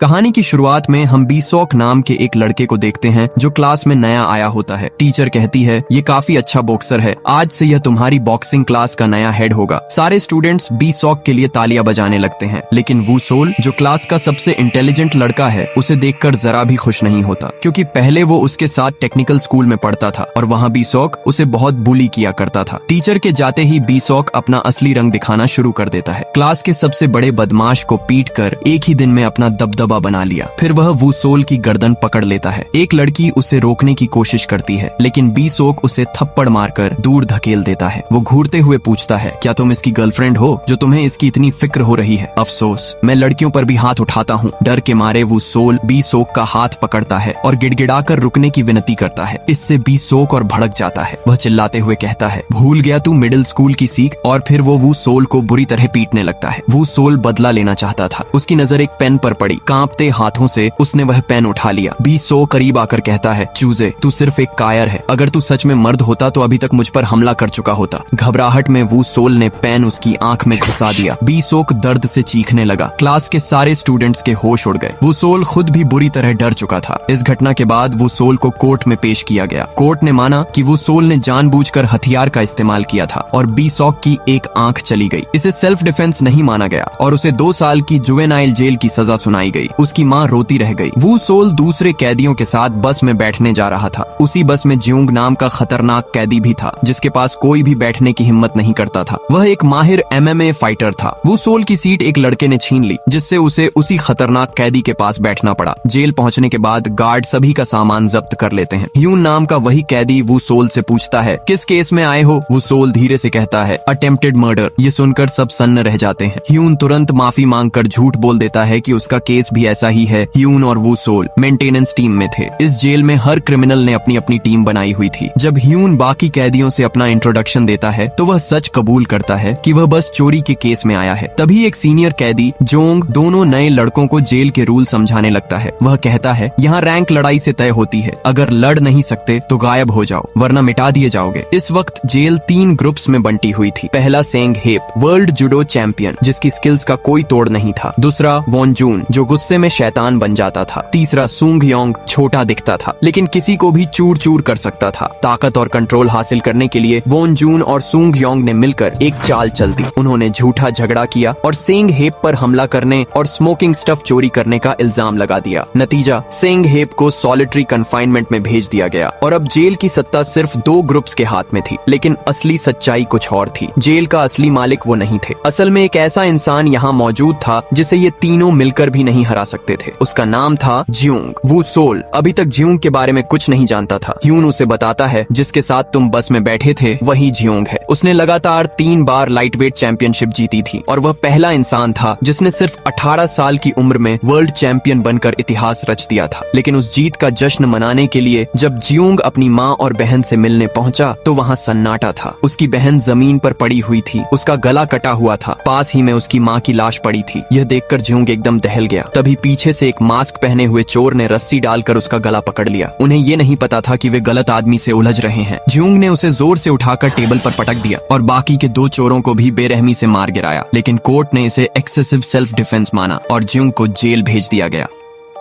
कहानी की शुरुआत में हम बीसॉक नाम के एक लड़के को देखते हैं जो क्लास में नया आया होता है। टीचर कहती है, ये काफी अच्छा बॉक्सर है, आज से यह तुम्हारी बॉक्सिंग क्लास का नया हेड होगा। सारे स्टूडेंट्स बीसॉक के लिए तालियां बजाने लगते हैं, लेकिन वू सोल जो क्लास का सबसे इंटेलिजेंट लड़का है उसे देखकर जरा भी खुश नहीं होता, क्योंकि पहले वो उसके साथ टेक्निकल स्कूल में पढ़ता था और वहाँ बीसॉक उसे बहुत बुली किया करता था। टीचर के जाते ही बीसॉक अपना असली रंग दिखाना शुरू कर देता है। क्लास के सबसे बड़े बदमाश को पीट कर एक ही दिन में अपना दबदबा बना लिया। फिर वह वू सोल की गर्दन पकड़ लेता है। एक लड़की उसे रोकने की कोशिश करती है, लेकिन बीसॉक उसे थप्पड़ मारकर दूर धकेल देता है। वो घूरते हुए पूछता है, क्या तुम इसकी गर्लफ्रेंड हो जो तुम्हें इसकी इतनी फिक्र हो रही है? अफसोस, मैं लड़कियों पर भी हाथ उठाता हूँ। डर के मारे वू सोल बीसॉक का हाथ पकड़ता है और गिड़गिड़ाकर रुकने की विनती करता है। इससे बीसॉक और भड़क जाता है। वह चिल्लाते हुए कहता है, भूल गया तू मिडिल स्कूल की सीख? और फिर वो वू सोल को बुरी तरह पीटने लगता है। वू सोल बदला लेना चाहता था। उसकी नजर एक पेन पर पड़ी। कांपते हाथों से उसने वह पेन उठा लिया। बीसॉक करीब आकर कहता है, चूजे, तू सिर्फ एक कायर है। अगर तू सच में मर्द होता तो अभी तक मुझ पर हमला कर चुका होता। घबराहट में वू सोल ने पेन उसकी आंख में घुसा दिया। बीसॉक दर्द से चीखने लगा। क्लास के सारे स्टूडेंट्स के होश उड़ गए। वू सोल खुद भी बुरी तरह डर चुका था। इस घटना के बाद वू सोल को कोर्ट में पेश किया गया। कोर्ट ने माना कि वू सोल ने जानबूझकर हथियार का इस्तेमाल किया था और बीसॉक की एक आंख चली गई। इसे सेल्फ डिफेंस नहीं माना गया और उसे 2 साल की जुवेनाइल जेल की सजा सुनाई गई। उसकी माँ रोती रह गई। वू सोल दूसरे कैदियों के साथ बस में बैठने जा रहा था। उसी बस में ज्यूंग नाम का खतरनाक कैदी भी था, जिसके पास कोई भी बैठने की हिम्मत नहीं करता था। वह एक माहिर MMA फाइटर था। वू सोल की सीट एक लड़के ने छीन ली, जिससे उसे उसी खतरनाक कैदी के पास बैठना पड़ा। जेल पहुंचने के बाद गार्ड सभी का सामान जब्त कर लेते हैं। ह्यून नाम का वही कैदी वू सोल से पूछता है, किस केस में आए हो? वू सोल धीरे से कहता है, अटेम्प्टेड मर्डर। ये सुनकर सब सन्न रह जाते हैं। ह्यून तुरंत माफी मांगकर झूठ बोल देता है कि उसका केस भी ऐसा ही है। ह्यून और वू सोल मेंटेनेंस टीम में थे। इस जेल में हर क्रिमिनल ने अपनी अपनी टीम बनाई हुई थी। जब ह्यून बाकी कैदियों से अपना इंट्रोडक्शन देता है तो वह सच कबूल करता है कि वह बस चोरी के केस में आया है। तभी एक सीनियर कैदी जोंग दोनों नए लड़कों को जेल के रूल समझाने लगता है। वह कहता है, यहाँ रैंक लड़ाई से तय होती है। अगर लड़ नहीं सकते तो गायब हो जाओ, वरना मिटा दिए जाओगे। इस वक्त जेल 3 ग्रुप्स में बंटी हुई थी। पहला सेंग हेप, वर्ल्ड जुडो चैंपियन, जिसकी स्किल्स का कोई तोड़ नहीं था। दूसरा वॉन जून, जो गुस्से में शैतान बन जाता था। तीसरा सूंग योंग, छोटा दिखता था लेकिन किसी को भी चूर चूर कर सकता था। ताकत और कंट्रोल हासिल करने के लिए वॉन जून और सूंग योंग ने मिलकर एक चाल चल दी। उन्होंने झूठा झगड़ा किया और सेंग हेप पर हमला करने और स्मोकिंग स्टफ चोरी करने का इल्जाम लगा दिया। नतीजा, सेंग हेप को सॉलिटरी कन्फाइनमेंट में भेज दिया गया और अब जेल की सत्ता सिर्फ 2 ग्रुप्स के हाथ में थी। लेकिन असली सच्चाई कुछ और थी। जेल का असली मालिक वो नहीं थे। असल में एक ऐसा इंसान यहाँ मौजूद था जिसे ये तीनों मिलकर भी नहीं हरा सकते थे। उसका नाम था ज्यूंग। वू सोल अभी तक ज्यूंग के बारे में कुछ नहीं जानता था। ह्यून उसे बताता है, जिसके साथ तुम बस में बैठे थे वही ज्यूंग है। उसने लगातार 3 बार लाइटवेट चैंपियनशिप जीती थी और वह पहला इंसान था जिसने सिर्फ 18 साल की उम्र में वर्ल्ड चैंपियन बनकर इतिहास रच दिया था। लेकिन उस जीत का जश्न मनाने के लिए जब ज्यूंग अपनी माँ और बहन से मिलने पहुंचा तो वहाँ सन्नाटा था। उसकी बहन जमीन पर पड़ी हुई थी। उसका गला कटा हुआ था। पास ही में उसकी माँ की लाश पड़ी थी। यह देखकर ज्यूंग एकदम दहल गया। तभी पीछे से एक मास्क पहने हुए चोर ने रस्सी डालकर उसका गला पकड़ लिया। उन्हें ये नहीं पता था कि वे गलत आदमी से उलझ रहे हैं। ज्यूंग ने उसे जोर से उठाकर टेबल पर पटक दिया और बाकी के 2 चोरों को भी बेरहमी से मार गिराया। लेकिन कोर्ट ने इसे एक्सेसिव सेल्फ डिफेंस माना और ज्यूंग को जेल भेज दिया गया।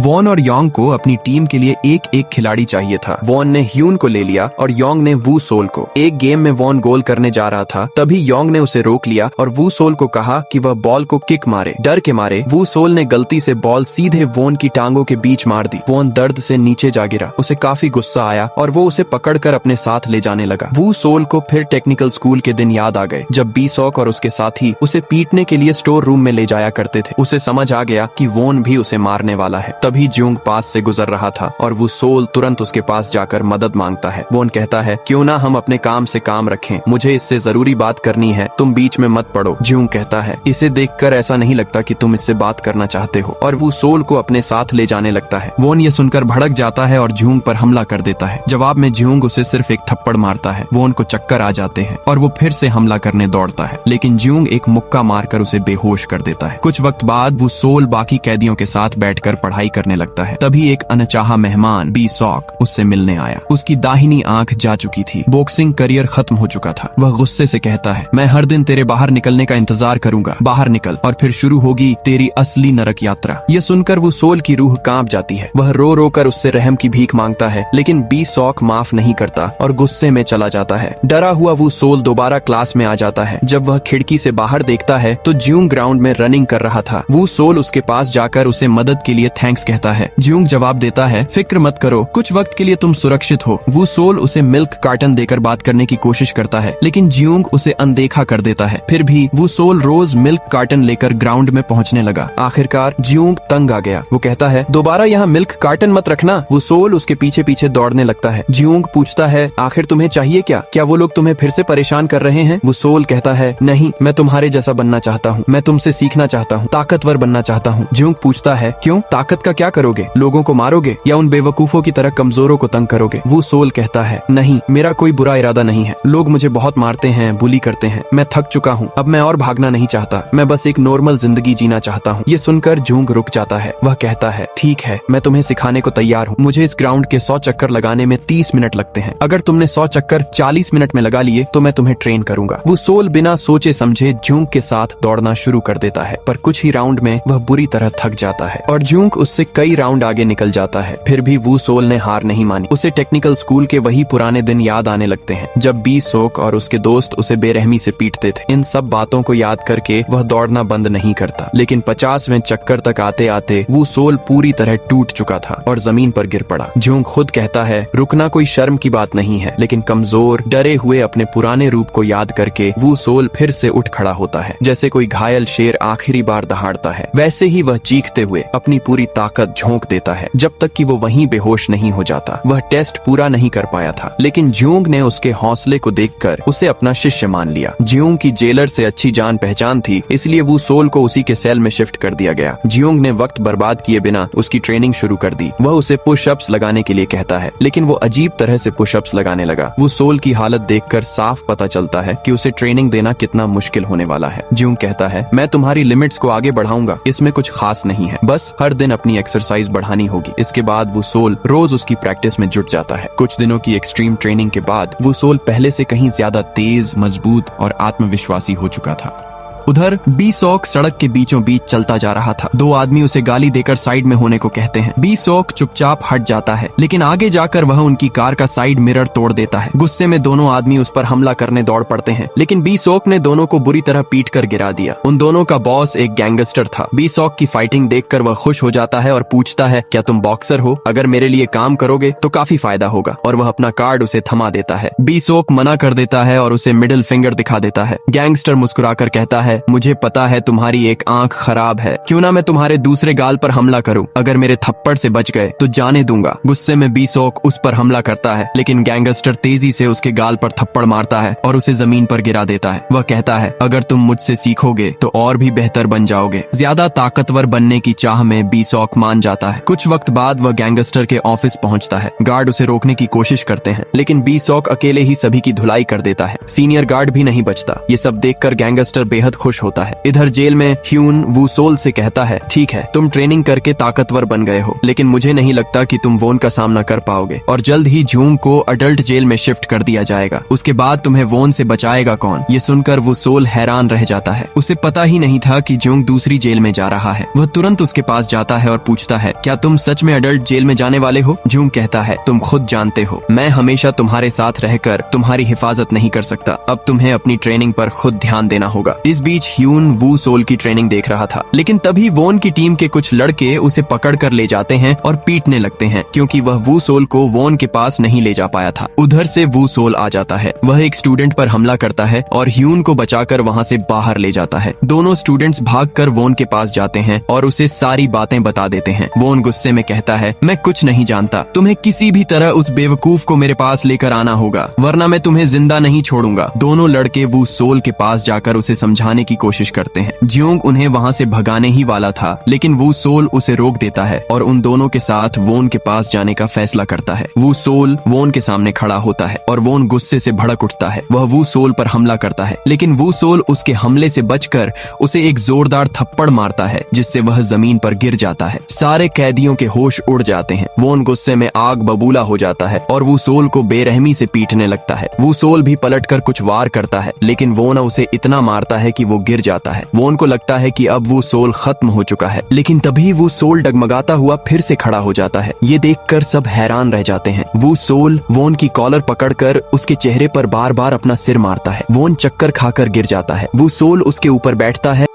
वॉन और योंग को अपनी टीम के लिए एक खिलाड़ी चाहिए था। वॉन ने ह्यून को ले लिया और योंग ने वू सोल को। एक गेम में वॉन गोल करने जा रहा था, तभी योंग ने उसे रोक लिया और वू सोल को कहा कि वह बॉल को किक मारे। डर के मारे वू सोल ने गलती से बॉल सीधे वॉन की टांगों के बीच मार दी। वॉन दर्द से नीचे जा गिरा। उसे काफी गुस्सा आया और वो उसे पकड़कर अपने साथ ले जाने लगा। वू सोल को फिर टेक्निकल स्कूल के दिन याद आ गए, जब बीसॉक और उसके साथी उसे पीटने के लिए स्टोर रूम में ले जाया करते थे। उसे समझ आ गया कि वॉन भी उसे मारने वाला है। तभी ज्यूंग पास से गुजर रहा था और वो सोल तुरंत उसके पास जाकर मदद मांगता है। वॉन कहता है, क्यों ना हम अपने काम से काम रखें, मुझे इससे जरूरी बात करनी है, तुम बीच में मत पड़ो। ज्यूंग कहता है, इसे देखकर ऐसा नहीं लगता कि तुम इससे बात करना चाहते हो, और वो सोल को अपने साथ ले जाने लगता है। वॉन ये सुनकर भड़क जाता है और ज्यूंग पर हमला कर देता है। जवाब में ज्यूंग उसे सिर्फ एक थप्पड़ मारता है। वॉन को चक्कर आ जाते हैं और वो फिर से हमला करने दौड़ता है, लेकिन ज्यूंग एक मुक्का मारकर उसे बेहोश कर देता है। कुछ वक्त बाद वो सोल बाकी कैदियों के साथ बैठकर पढ़ाई करने लगता है। तभी एक अनचाहा मेहमान बी सॉक उससे मिलने आया। उसकी दाहिनी आंख जा चुकी थी, बॉक्सिंग करियर खत्म हो चुका था। वह गुस्से से कहता है, मैं हर दिन तेरे बाहर निकलने का इंतजार करूंगा, बाहर निकल और फिर शुरू होगी तेरी असली नरक यात्रा। यह सुनकर वो सोल की रूह कांप जाती है। वह रो रो कर उससे रहम की भीख मांगता है, लेकिन बी सॉक माफ नहीं करता और गुस्से में चला जाता है। डरा हुआ वो सोल दोबारा क्लास में आ जाता है। जब वह खिड़की से बाहर देखता है तो ज्यूंग ग्राउंड में रनिंग कर रहा था। वो सोल उसके पास जाकर उसे मदद के लिए थैंक्स कहता है। ज्यूंग जवाब देता है, फिक्र मत करो, कुछ वक्त के लिए तुम सुरक्षित हो। वो सोल उसे मिल्क कार्टन देकर बात करने की कोशिश करता है, लेकिन ज्यूंग उसे अनदेखा कर देता है। फिर भी वो सोल रोज मिल्क कार्टन लेकर ग्राउंड में पहुंचने लगा। आखिरकार ज्यूंग तंग आ गया। वो कहता है, दोबारा यहाँ मिल्क कार्टन मत रखना। वो सोल उसके पीछे पीछे दौड़ने लगता है। ज्यूंग पूछता है, आखिर तुम्हें चाहिए क्या वो लोग तुम्हें फिर से परेशान कर रहे हैं? वो सोल कहता है, नहीं, मैं तुम्हारे जैसा बनना चाहता हूँ, मैं तुमसे सीखना चाहता हूँ, ताकतवर बनना चाहता हूँ। ज्यूंग पूछता है, क्यों? ताकत का क्या करोगे? लोगों को मारोगे या उन बेवकूफों की तरह कमजोरों को तंग करोगे? वो सोल कहता है, नहीं, मेरा कोई बुरा इरादा नहीं है। लोग मुझे बहुत मारते हैं, बुली करते हैं, मैं थक चुका हूँ, अब मैं और भागना नहीं चाहता, मैं बस एक नॉर्मल जिंदगी जीना चाहता हूँ। ये सुनकर ज्यूंग रुक जाता है। वह कहता है, ठीक है, मैं तुम्हें सिखाने को तैयार हूँ। मुझे इस ग्राउंड के 100 चक्कर लगाने में 30 मिनट लगते हैं। अगर तुमने 100 चक्कर 40 मिनट में लगा लिए तो मैं तुम्हें ट्रेन करूंगा। वो सोल बिना सोचे समझे ज्यूंग के साथ दौड़ना शुरू कर देता है, पर कुछ ही राउंड में वह बुरी तरह थक जाता है और ज्यूंग उससे कई राउंड आगे निकल जाता है। फिर भी वो सोल ने हार नहीं मानी। उसे टेक्निकल स्कूल के वही पुराने दिन याद आने लगते हैं, जब बी सोक और उसके दोस्त उसे बेरहमी से पीटते थे। इन सब बातों को याद करके वह दौड़ना बंद नहीं करता, लेकिन 50वें चक्कर तक आते आते वो सोल पूरी तरह टूट चुका था और जमीन पर गिर पड़ा। ज्यूंग खुद कहता है, रुकना कोई शर्म की बात नहीं है, लेकिन कमजोर डरे हुए अपने पुराने रूप को याद करके वो सोल फिर से उठ खड़ा होता है। जैसे कोई घायल शेर आखिरी बार दहाड़ता है, वैसे ही वह चीखते हुए अपनी पूरी ताकत झोंक देता है, जब तक कि वो वहीं बेहोश नहीं हो जाता। वह टेस्ट पूरा नहीं कर पाया था, लेकिन ज्यूंग ने उसके हौसले को देखकर उसे अपना शिष्य मान लिया। ज्यूंग की जेलर से अच्छी जान पहचान थी, इसलिए वो सोल को उसी के सेल में शिफ्ट कर दिया गया। ज्यूंग ने वक्त बर्बाद किए बिना उसकी ट्रेनिंग शुरू कर दी। वह उसे पुशअप्स लगाने के लिए कहता है, लेकिन वो अजीब तरह से पुशअप्स लगाने लगा। वो सोल की हालत देखकर साफ पता चलता है कि उसे ट्रेनिंग देना कितना मुश्किल होने वाला है। ज्यूंग कहता है, मैं तुम्हारी लिमिट्स को आगे बढ़ाऊंगा, इसमें कुछ खास नहीं है, बस हर दिन अपनी एक्सरसाइज बढ़ानी होगी। इसके बाद वो सोल रोज उसकी प्रैक्टिस में जुट जाता है। कुछ दिनों की एक्सट्रीम ट्रेनिंग के बाद वो सोल पहले से कहीं ज्यादा तेज, मजबूत और आत्मविश्वासी हो चुका था। उधर बी सॉक सड़क के बीचों बीच चलता जा रहा था। दो आदमी उसे गाली देकर साइड में होने को कहते हैं। बी सॉक चुपचाप हट जाता है, लेकिन आगे जाकर वह उनकी कार का साइड मिरर तोड़ देता है। गुस्से में दोनों आदमी उस पर हमला करने दौड़ पड़ते हैं, लेकिन बी सॉक ने दोनों को बुरी तरह पीट कर गिरा दिया। उन दोनों का बॉस एक गैंगस्टर था। बी सॉक की फाइटिंग देखकर वह खुश हो जाता है और पूछता है, क्या तुम बॉक्सर हो? अगर मेरे लिए काम करोगे तो काफी फायदा होगा, और वह अपना कार्ड उसे थमा देता है। बी सॉक मना कर देता है और उसे मिडिल फिंगर दिखा देता है। गैंगस्टर मुस्कुराकर कहता है, मुझे पता है तुम्हारी एक आंख खराब है, क्यों ना मैं तुम्हारे दूसरे गाल पर हमला करूं? अगर मेरे थप्पड़ से बच गए तो जाने दूंगा। गुस्से में बी सॉक उस पर हमला करता है, लेकिन गैंगस्टर तेजी से उसके गाल पर थप्पड़ मारता है और उसे जमीन पर गिरा देता है। वह कहता है, अगर तुम मुझसे सीखोगे तो और भी बेहतर बन जाओगे। ज्यादा ताकतवर बनने की चाह में बी सॉक मान जाता है। कुछ वक्त बाद वह गैंगस्टर के ऑफिस पहुंचता है। गार्ड उसे रोकने की कोशिश करते हैं, लेकिन बी सॉक अकेले ही सभी की धुलाई कर देता है। सीनियर गार्ड भी नहीं बचता। ये सब देखकर गैंगस्टर बेहद खुश होता है। इधर जेल में ह्यून वू सोल से कहता है, ठीक है, तुम ट्रेनिंग करके ताकतवर बन गए हो, लेकिन मुझे नहीं लगता कि तुम वोन का सामना कर पाओगे, और जल्द ही ज्यूंग को अडल्ट जेल में शिफ्ट कर दिया जाएगा। उसके बाद तुम्हें वोन से बचाएगा कौन? ये सुनकर वो सोल हैरान रह जाता है। उसे पता ही नहीं था कि ज्यूंग दूसरी जेल में जा रहा है। वह तुरंत उसके पास जाता है और पूछता है, क्या तुम सच में अडल्ट जेल में जाने वाले हो? ज्यूंग कहता है, तुम खुद जानते हो, मैं हमेशा तुम्हारे साथ रहकर तुम्हारी हिफाजत नहीं कर सकता। अब तुम्हें अपनी ट्रेनिंग पर खुद ध्यान देना होगा। इस बीच ह्यून वू सोल की ट्रेनिंग देख रहा था, लेकिन तभी वोन की टीम के कुछ लड़के उसे पकड़ कर ले जाते हैं और पीटने लगते हैं, क्योंकि वह वू सोल को वोन के पास नहीं ले जा पाया था। उधर से वू सोल आ जाता है। वह एक स्टूडेंट पर हमला करता है और ह्यून को बचाकर वहां से बाहर ले जाता है। दोनों स्टूडेंट्स भागकर वोन के पास जाते हैं और उसे सारी बातें बता देते हैं। वोन गुस्से में कहता है, मैं कुछ नहीं जानता, तुम्हें किसी भी तरह उस बेवकूफ को मेरे पास लेकर आना होगा, वरना मैं तुम्हें जिंदा नहीं छोड़ूंगा। दोनों लड़के वू सोल के पास जाकर उसे समझाने भगाने की कोशिश करते हैं। जियोंग उन्हें वहाँ से भगाने ही वाला था, लेकिन वू सोल उसे रोक देता है और उन दोनों के साथ वोन के पास जाने का फैसला करता है। वू सोल वोन के सामने खड़ा होता है और वोन गुस्से से भड़क उठता है। वह वू सोल पर हमला करता है, लेकिन वू सोल उसके हमले से बचकर उसे एक जोरदार थप्पड़ मारता है, जिससे वह जमीन पर गिर जाता है। सारे कैदियों के होश उड़ जाते हैं। वोन गुस्से में आग बबूला हो जाता है और वू सोल को बेरहमी से पीटने लगता है। वू सोल भी पलटकर कुछ वार करता है, लेकिन वोन उसे इतना मारता है कि वो गिर जाता है। वोन को लगता है कि अब वू सोल खत्म हो चुका है, लेकिन तभी वू सोल डगमगाता हुआ फिर से खड़ा हो जाता है। ये देखकर सब हैरान रह जाते हैं। वू सोल वोन की कॉलर पकड़कर उसके चेहरे पर बार बार अपना सिर मारता है। वोन चक्कर खाकर गिर जाता है। वू सोल उसके ऊपर बैठता है